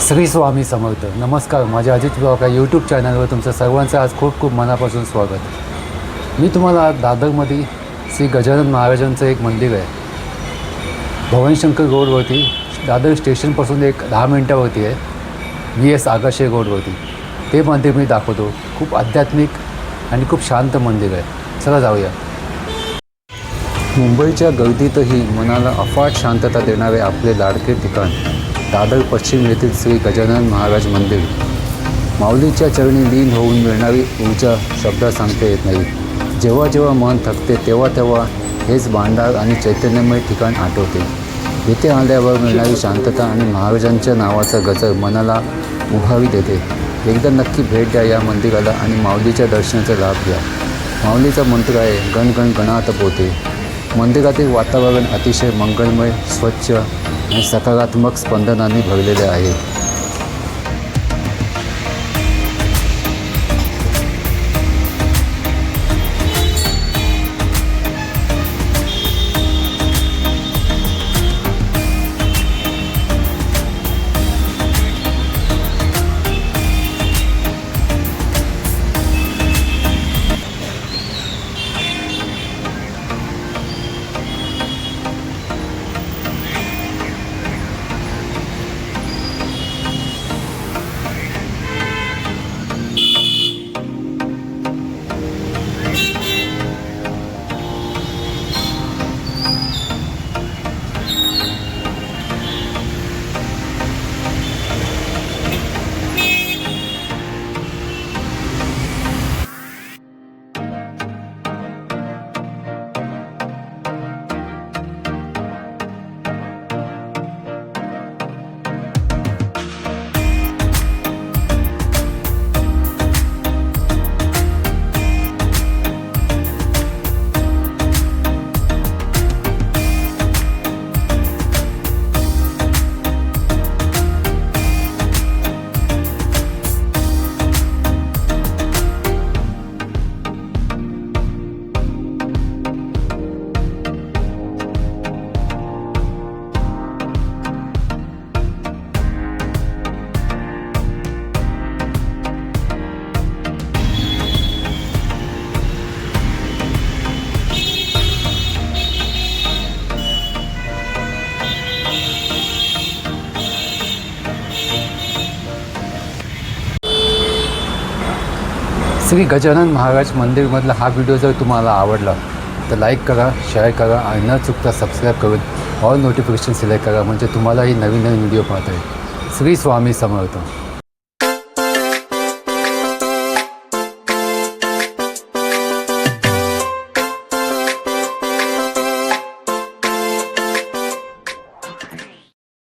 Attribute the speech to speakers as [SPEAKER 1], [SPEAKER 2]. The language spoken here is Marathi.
[SPEAKER 1] श्री स्वामी समर्थ. नमस्कार. माझ्या अजित ब्लॉग या यूट्यूब चॅनलवर तुमचं सर्वांचं आज खूप खूप मनापासून स्वागत. मी तुम्हाला आज दादरमध्ये श्री गजानन महाराजांचं एक मंदिर आहे, भवानीशंकर रोडवरती, दादर स्टेशनपासून एक 10 मिनटावरती आहे, VS आगाशे रोडवरती. ते मंदिर मी दाखवतो. खूप आध्यात्मिक आणि खूप शांत मंदिर आहे. चला जाऊया. मुंबईच्या गर्दीतही मनाला अफाट शांतता देणारे आपले लाडके ठिकाण दादर पश्चिम येथील श्री गजानन महाराज मंदिर. माऊलीच्या चरणी लीन होऊन मिळणारी ऊर्जा शब्दात सांगता येत नाही. जेव्हा जेव्हा मन थकते तेव्हा तेव्हा हेच भांडार आणि चैतन्यमय ठिकाण आठवते. येथे आल्यावर मिळणारी शांतता आणि महाराजांच्या नावाचा गजर मनाला उभारी देते. एकदा नक्की भेट द्या या मंदिराला आणि माऊलीच्या दर्शनाचा लाभ घ्या. माऊलीचा मंत्र आहे, गण गण गणात पोते. मंदिरातील वातावरण अतिशय मंगलमय, स्वच्छ आणि सकारात्मक स्पंदनांनी भरलेले आहे. श्री गजानन महाराज मंदिरमधला हा व्हिडिओ जर तुम्हाला आवडला तर लाईक करा, शेअर करा आणि न चुकता सबस्क्राईब करून ऑल नोटिफिकेशन सिलेक्ट करा, म्हणजे तुम्हालाही नवीन नवीन व्हिडिओ पाहता येईल. श्री स्वामी समर्थ.